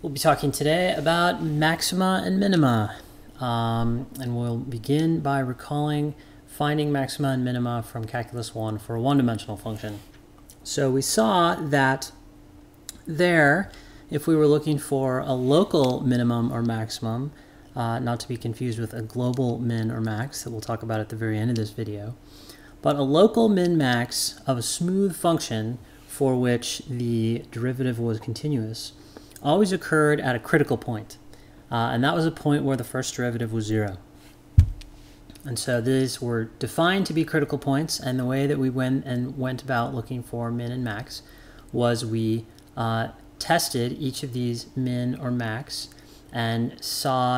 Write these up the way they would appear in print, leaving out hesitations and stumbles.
We'll be talking today about maxima and minima, and we'll begin by recalling finding maxima and minima from Calculus 1 for a one-dimensional function. So we saw that there, if we were looking for a local minimum or maximum, not to be confused with a global min or max that we'll talk about at the very end of this video, but a local min-max of a smooth function for which the derivative was continuous always occurred at a critical point, and that was a point where the first derivative was 0. And so these were defined to be critical points, and the way that we went about looking for min and max was we tested each of these min or max and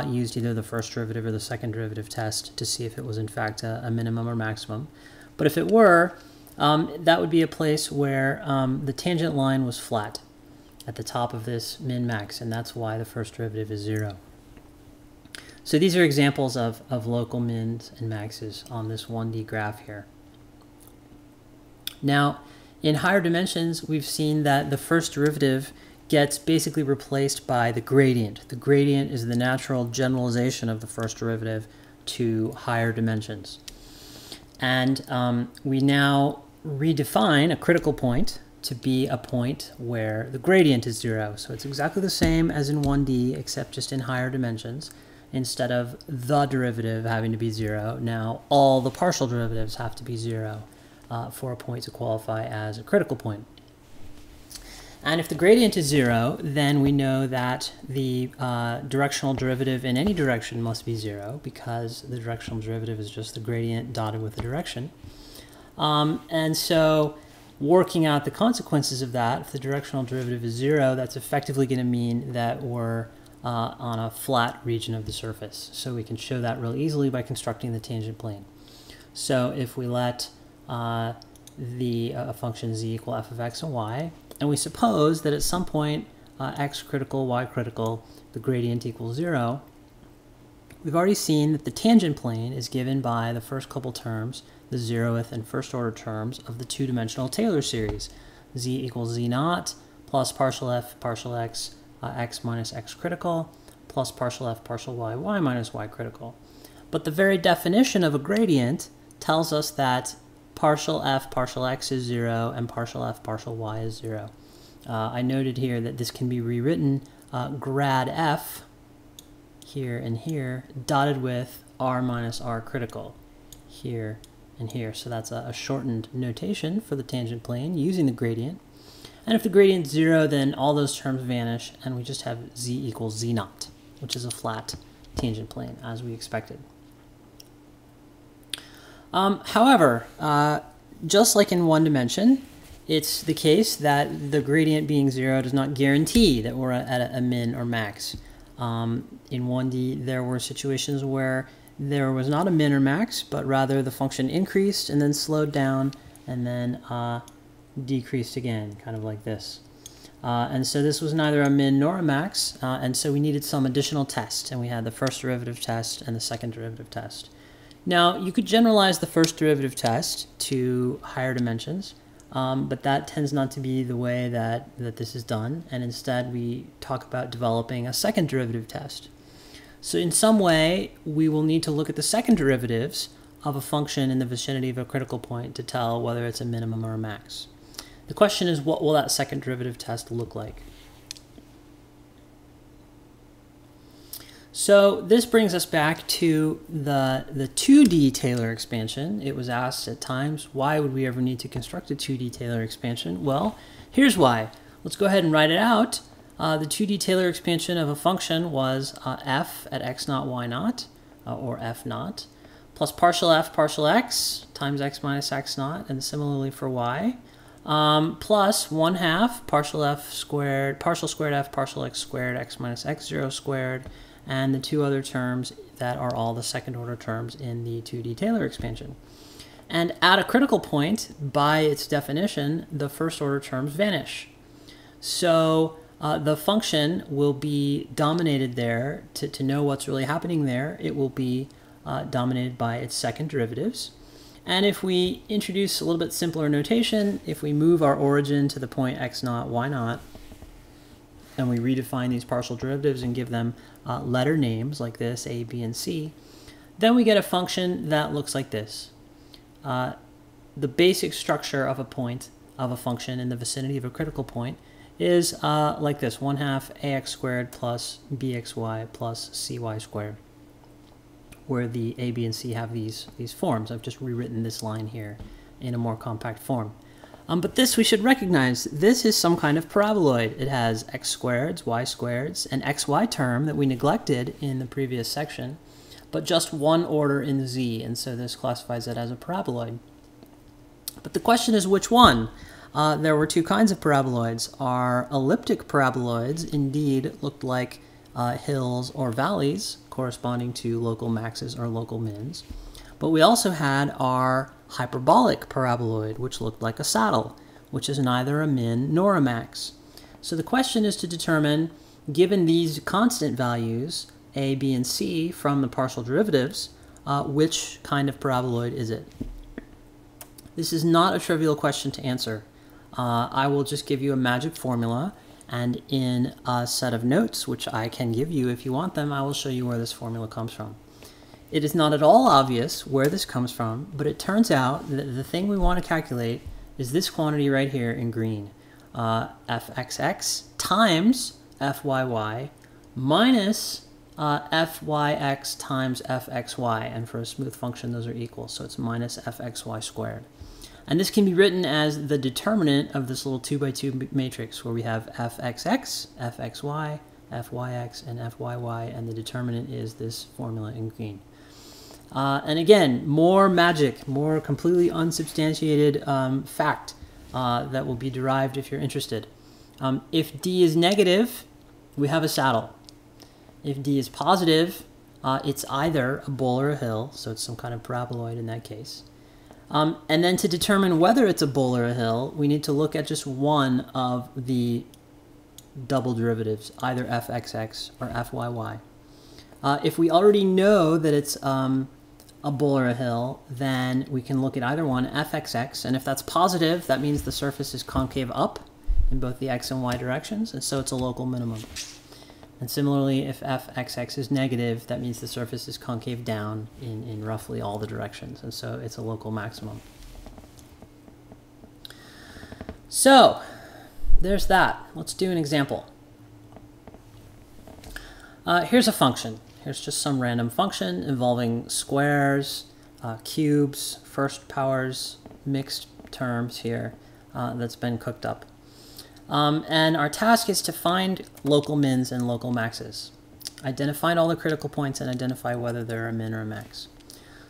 used either the first derivative or the second derivative test to see if it was in fact a minimum or maximum. But if it were, that would be a place where the tangent line was flat at the top of this min-max, and that's why the first derivative is 0. So these are examples of local mins and maxes on this 1D graph here. Now, in higher dimensions, we've seen that the first derivative gets basically replaced by the gradient. The gradient is the natural generalization of the first derivative to higher dimensions. And we now redefine a critical point to be a point where the gradient is 0. So it's exactly the same as in 1D, except just in higher dimensions. Instead of the derivative having to be 0, now all the partial derivatives have to be 0 for a point to qualify as a critical point. And if the gradient is 0, then we know that the directional derivative in any direction must be 0, because the directional derivative is just the gradient dotted with the direction. And so working out the consequences of that, if the directional derivative is 0, that's effectively going to mean that we're on a flat region of the surface. So we can show that real easily by constructing the tangent plane. So if we let the function z equal f of x and y, and we suppose that at some point x critical, y critical, the gradient equals 0, we've already seen that the tangent plane is given by the first couple terms, the 0th and first order terms of the two-dimensional Taylor series. Z equals z naught plus partial f partial x, x minus x critical, plus partial f partial y, y minus y critical. But the very definition of a gradient tells us that partial f partial x is 0 and partial f partial y is 0. I noted here that this can be rewritten grad f here and here dotted with r minus r critical here and here. So that's a shortened notation for the tangent plane using the gradient. And if the gradient is 0, then all those terms vanish, and we just have z equals z naught, which is a flat tangent plane, as we expected. However, just like in one dimension, it's the case that the gradient being 0 does not guarantee that we're at a min or max. In 1D, there were situations where there was not a min or max, but rather the function increased and then slowed down and then decreased again, kind of like this. And so this was neither a min nor a max, and so we needed some additional test, and we had the first derivative test and the second derivative test. Now, you could generalize the first derivative test to higher dimensions, but that tends not to be the way that this is done, and instead we talk about developing a second derivative test. So in some way, we will need to look at the second derivatives of a function in the vicinity of a critical point to tell whether it's a minimum or a max. The question is, what will that second derivative test look like? So this brings us back to the 2D Taylor expansion. It was asked at times, why would we ever need to construct a 2D Taylor expansion? Well, here's why. Let's go ahead and write it out. The 2D Taylor expansion of a function was f at x naught, y naught, or f naught, plus partial f partial x times x minus x naught, and similarly for y, plus 1/2 partial f squared, partial squared f partial x squared, x minus x0 squared, and the two other terms that are all the second order terms in the 2D Taylor expansion. And at a critical point, by its definition, the first order terms vanish. So the function will be dominated there. To know what's really happening there, it will be dominated by its second derivatives. And if we introduce a little bit simpler notation, if we move our origin to the point x naught, y naught, and we redefine these partial derivatives and give them letter names like this, a, b, and c, then we get a function that looks like this. The basic structure of a point of a function in the vicinity of a critical point is like this: 1/2 ax squared plus bxy plus cy squared, where the a, b, and c have these forms. I've just rewritten this line here in a more compact form. But this we should recognize. This is some kind of paraboloid. It has x squareds, y squareds, an xy term that we neglected in the previous section, but just one order in z, and so this classifies it as a paraboloid. But the question is which one? There were two kinds of paraboloids. Our elliptic paraboloids indeed looked like hills or valleys corresponding to local maxes or local mins. But we also had our hyperbolic paraboloid, which looked like a saddle, which is neither a min nor a max. So the question is to determine, given these constant values, a, b, and c, from the partial derivatives, which kind of paraboloid is it? This is not a trivial question to answer. I will just give you a magic formula, and in a set of notes, which I can give you if you want them, I will show you where this formula comes from. It is not at all obvious where this comes from, but it turns out that the thing we want to calculate is this quantity right here in green, fxx times fyy minus fyx times fxy, and for a smooth function those are equal, so it's minus fxy squared. And this can be written as the determinant of this little 2x2 matrix where we have fxx, fxy, fyx, and fyy, and the determinant is this formula in green. And again, more magic, more completely unsubstantiated fact that will be derived if you're interested. If d is negative, we have a saddle. If d is positive, it's either a bowl or a hill, so it's some kind of paraboloid in that case. And then to determine whether it's a bowl or a hill, we need to look at just one of the double derivatives, either fxx or fyy. If we already know that it's a bowl or a hill, then we can look at either one, fxx, and if that's positive, that means the surface is concave up in both the x and y directions, and so it's a local minimum. And similarly, if fxx is negative, that means the surface is concave down in roughly all the directions, and so it's a local maximum. So, there's that. Let's do an example. Here's a function. Here's just some random function involving squares, cubes, first powers, mixed terms here that's been cooked up. And our task is to find local mins and local maxes. Identify all the critical points and identify whether they're a min or a max.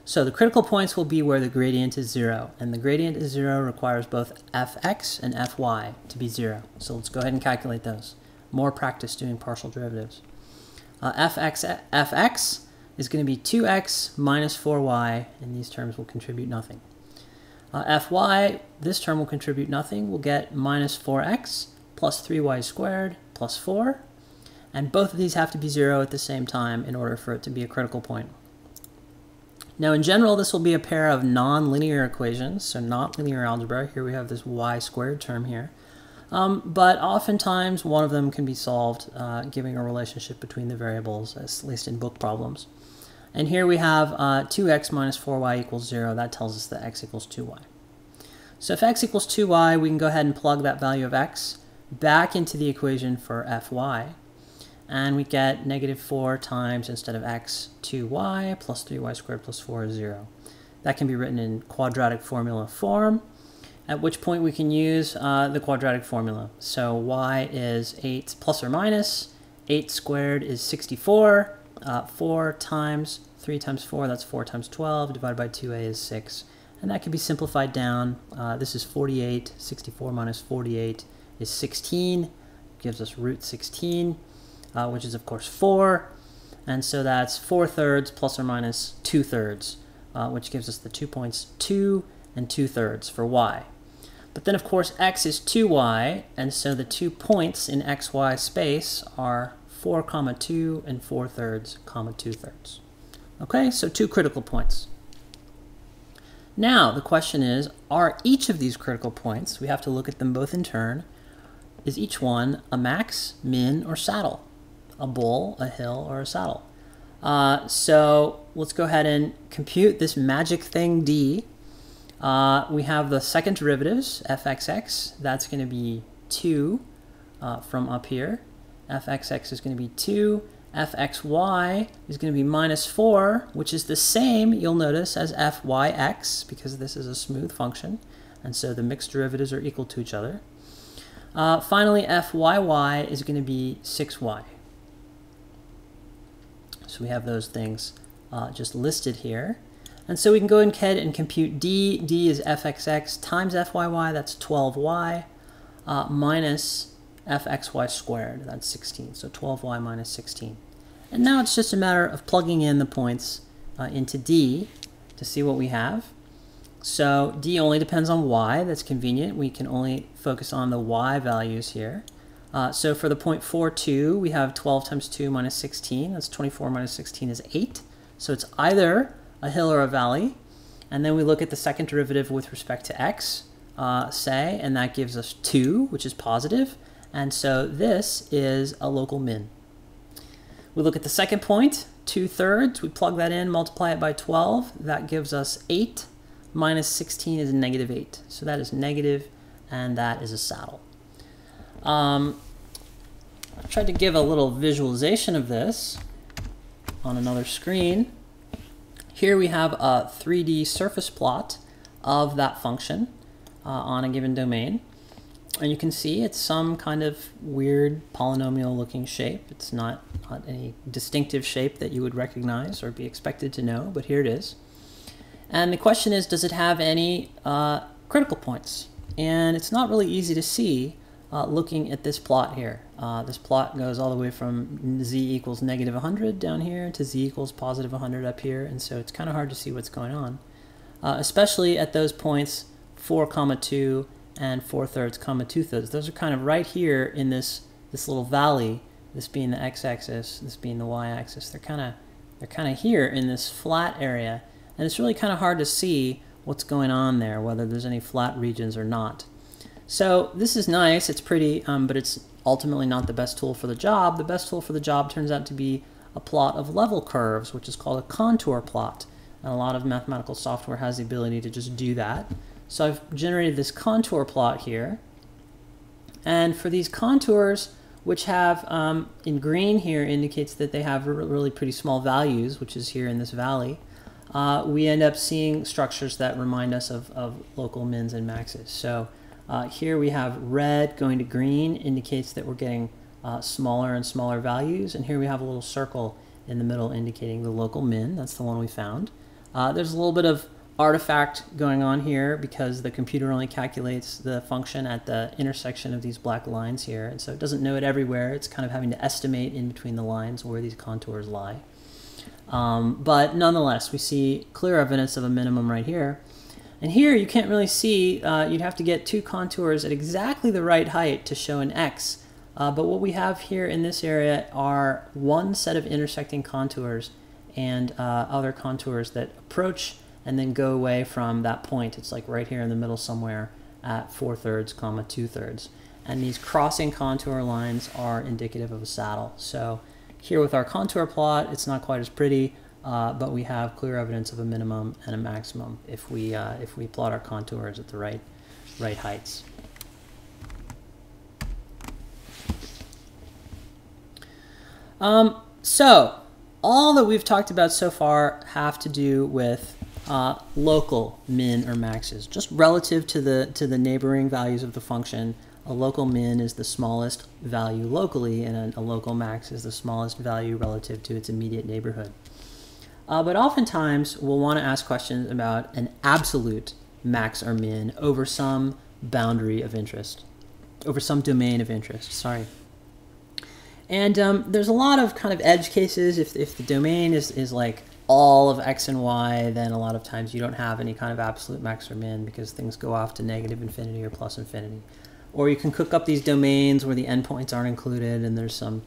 So the critical points will be where the gradient is 0, and the gradient is 0 requires both fx and fy to be 0. So let's go ahead and calculate those. More practice doing partial derivatives. fx is going to be 2x minus 4y, and these terms will contribute nothing. Fy, this term will contribute nothing. We'll get minus 4x plus 3y squared plus 4. And both of these have to be 0 at the same time in order for it to be a critical point. Now in general, this will be a pair of non-linear equations, so not linear algebra. Here we have this y squared term here. But oftentimes one of them can be solved giving a relationship between the variables, at least in book problems. And here we have 2x minus 4y equals 0. That tells us that x equals 2y. So if x equals 2y, we can go ahead and plug that value of x back into the equation for fy. And we get negative 4 times, instead of x, 2y plus 3y squared plus 4 is 0. That can be written in quadratic formula form, at which point we can use the quadratic formula. So y is 8 plus or minus, 8 squared is 64, 4 times 3 times 4, that's 4 times 12, divided by 2a is 6. And that can be simplified down. This is 48, 64 minus 48 is 16, gives us root 16. Which is of course 4, and so that's 4/3 plus or minus 2/3, which gives us the 2 points 2 and 2/3 for y. But then of course x is 2y, and so the 2 points in xy space are 4, 2 and 4/3, 2/3. Okay, so 2 critical points. Now the question is, are each of these critical points, we have to look at them both in turn, is each one a max, min, or saddle? A bull, a hill, or a saddle? So let's go ahead and compute this magic thing d. We have the second derivatives, fxx, that's going to be 2 from up here. Fxx is going to be 2. Fxy is going to be minus 4, which is the same, you'll notice, as fyx, because this is a smooth function, and so the mixed derivatives are equal to each other. Finally, fyy is going to be 6y. So we have those things just listed here. And so we can go ahead and compute d. d is fxx times fyy, that's 12y, minus fxy squared, that's 16. So 12y minus 16. And now it's just a matter of plugging in the points into d to see what we have. So d only depends on y, that's convenient. We can only focus on the y values here. So for the point 4, 2, we have 12 times 2 minus 16. That's 24 minus 16 is 8. So it's either a hill or a valley. And then we look at the second derivative with respect to x, say, and that gives us 2, which is positive. And so this is a local min. We look at the second point, 2/3. We plug that in, multiply it by 12. That gives us 8. Minus 16 is negative 8. So that is negative, and that is a saddle. I tried to give a little visualization of this on another screen. Here we have a 3D surface plot of that function on a given domain. And you can see it's some kind of weird polynomial looking shape. It's not any distinctive shape that you would recognize or be expected to know, but here it is. And the question is, does it have any critical points? And it's not really easy to see looking at this plot here. This plot goes all the way from z equals negative 100 down here to z equals positive 100 up here, and so it's kind of hard to see what's going on, especially at those points 4, 2 and 4/3, 2/3. Those are kind of right here in this little valley, this being the x-axis, this being the y-axis. They're kind of here in this flat area, and it's really kind of hard to see what's going on there, whether there's any flat regions or not. So this is nice, it's pretty, but it's ultimately not the best tool for the job. The best tool for the job turns out to be a plot of level curves, which is called a contour plot. And a lot of mathematical software has the ability to just do that. So I've generated this contour plot here. And for these contours, which have, in green here, indicates that they have really pretty small values, which is here in this valley, we end up seeing structures that remind us of local mins and maxes. So here we have red going to green, indicates that we're getting smaller and smaller values. And here we have a little circle in the middle indicating the local min. That's the one we found. There's a little bit of artifact going on here because the computer only calculates the function at the intersection of these black lines here, and so it doesn't know it everywhere. It's kind of having to estimate in between the lines where these contours lie. But nonetheless, we see clear evidence of a minimum right here. And here you can't really see, you'd have to get two contours at exactly the right height to show an x. But what we have here in this area are one set of intersecting contours and other contours that approach and then go away from that point. It's like right here in the middle somewhere at 4/3, 2/3. And these crossing contour lines are indicative of a saddle. So here with our contour plot, it's not quite as pretty, but we have clear evidence of a minimum and a maximum if we plot our contours at the right heights. So all that we've talked about so far have to do with local min or maxes, just relative to the neighboring values of the function. A local min is the smallest value locally, and a local max is the smallest value relative to its immediate neighborhood. But oftentimes we'll want to ask questions about an absolute max or min over some boundary of interest, over some domain of interest, sorry. And there's a lot of kind of edge cases. If the domain is like all of x and y, then a lot of times you don't have any kind of absolute max or min because things go off to negative infinity or plus infinity. Or you can cook up these domains where the endpoints aren't included and there's some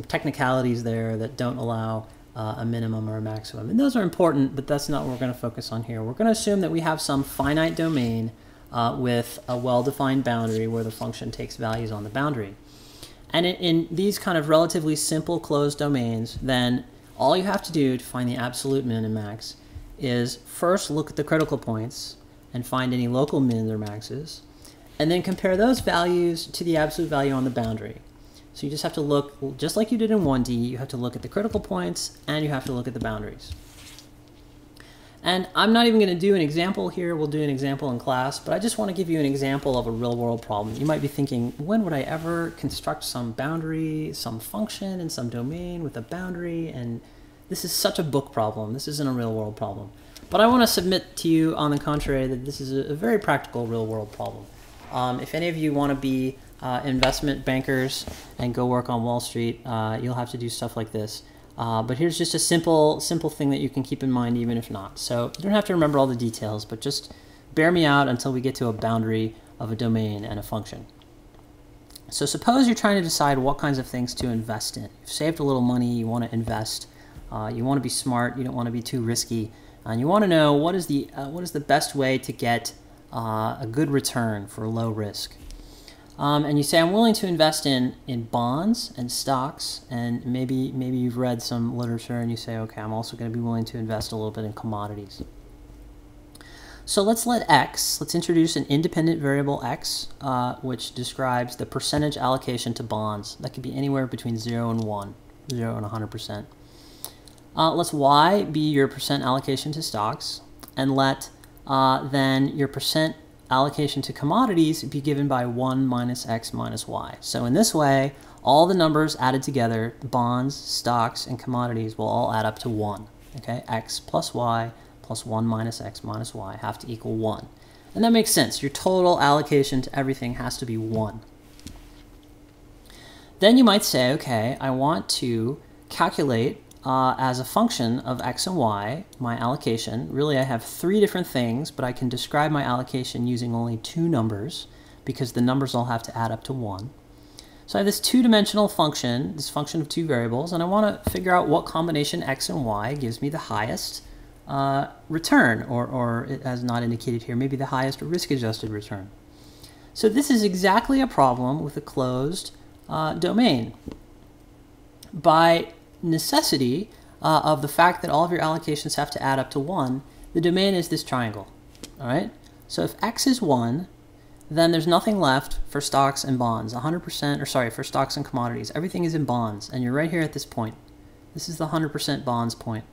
technicalities there that don't allow a minimum or a maximum. And those are important, but that's not what we're going to focus on here. We're going to assume that we have some finite domain with a well-defined boundary where the function takes values on the boundary. And in these kind of relatively simple closed domains, then all you have to do to find the absolute min and max is first look at the critical points and find any local mins or maxes, and then compare those values to the absolute value on the boundary. So you just have to look, just like you did in 1D, you have to look at the critical points and you have to look at the boundaries. And I'm not even going to do an example here, we'll do an example in class, but I just want to give you an example of a real-world problem. You might be thinking, when would I ever construct some boundary, some function in some domain with a boundary? And this is such a book problem, this isn't a real-world problem. But I want to submit to you, on the contrary, that this is a very practical real-world problem. If any of you want to be investment bankers and go work on Wall Street, you'll have to do stuff like this. But here's just a simple thing that you can keep in mind even if not. So you don't have to remember all the details, but just bear me out until we get to a boundary of a domain and a function. So suppose you're trying to decide what kinds of things to invest in. You've saved a little money, you want to invest, you want to be smart, you don't want to be too risky, and you want to know what is the best way to get a good return for low risk. And you say, I'm willing to invest in bonds and stocks, and maybe you've read some literature and you say, okay, I'm also going to be willing to invest a little bit in commodities. So let's introduce an independent variable x, which describes the percentage allocation to bonds. That could be anywhere between 0 and 1, 0 and 100%. Let's y be your percent allocation to stocks, and let then your percent allocation to commodities be given by 1 minus x minus y. So in this way, all the numbers added together, bonds, stocks, and commodities, will all add up to 1. Okay, x plus y plus 1 minus x minus y have to equal 1. And that makes sense. Your total allocation to everything has to be 1. Then you might say, okay, I want to calculate as a function of x and y, my allocation. Really, I have 3 different things, but I can describe my allocation using only 2 numbers because the numbers all have to add up to 1. So I have this 2-dimensional function, this function of 2 variables, and I want to figure out what combination x and y gives me the highest return, or as not indicated here, maybe the highest risk-adjusted return. So this is exactly a problem with a closed domain. By necessity of the fact that all of your allocations have to add up to 1, the domain is this triangle. All right? So if x is 1, then there's nothing left for stocks and bonds. 100%, or sorry, for stocks and commodities. Everything is in bonds, and you're right here at this point. This is the 100% bonds point.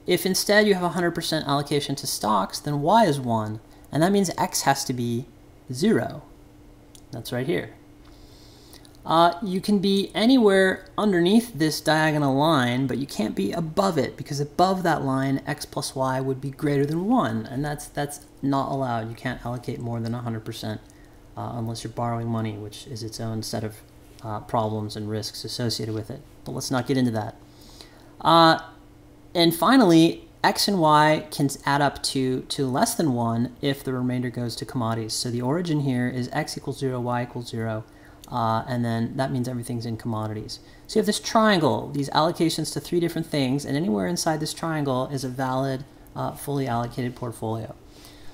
If instead you have 100% allocation to stocks, then y is 1, and that means x has to be 0. That's right here. You can be anywhere underneath this diagonal line, but you can't be above it, because above that line, x plus y would be greater than 1, and that's not allowed. You can't allocate more than 100% unless you're borrowing money, which is its own set of problems and risks associated with it. But let's not get into that. And finally, x and y can add up to less than 1 if the remainder goes to commodities. So the origin here is x equals 0, y equals 0. And then that means everything's in commodities. So you have this triangle, these allocations to 3 different things, and anywhere inside this triangle is a valid, fully allocated portfolio.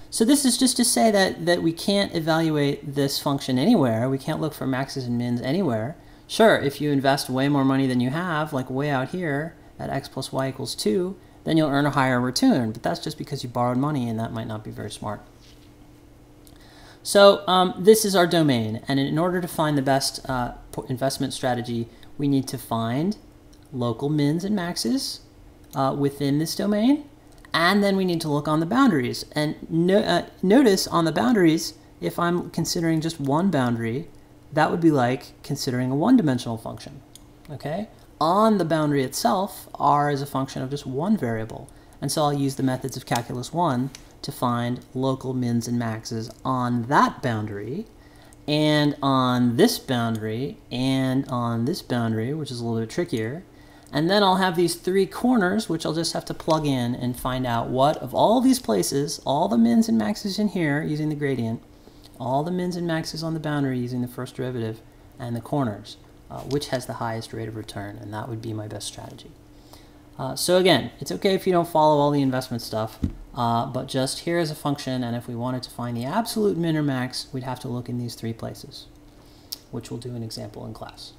So this is just to say that we can't evaluate this function anywhere. We can't look for maxes and mins anywhere. Sure, if you invest way more money than you have, like way out here at x plus y equals 2, then you'll earn a higher return, but that's just because you borrowed money, and that might not be very smart. So this is our domain, and in order to find the best investment strategy, we need to find local mins and maxes within this domain, and then we need to look on the boundaries. And notice on the boundaries, if I'm considering just one boundary, that would be like considering a one-dimensional function. Okay? On the boundary itself, r is a function of just one variable, and so I'll use the methods of calculus 1 to find local mins and maxes on that boundary, and on this boundary, and on this boundary, which is a little bit trickier. And then I'll have these 3 corners, which I'll just have to plug in and find out what of all these places, all the mins and maxes in here using the gradient, all the mins and maxes on the boundary using the first derivative, and the corners, which has the highest rate of return, and that would be my best strategy. So again, it's okay if you don't follow all the investment stuff, but just here is a function, and if we wanted to find the absolute min or max, we'd have to look in these three places, which we'll do an example in class.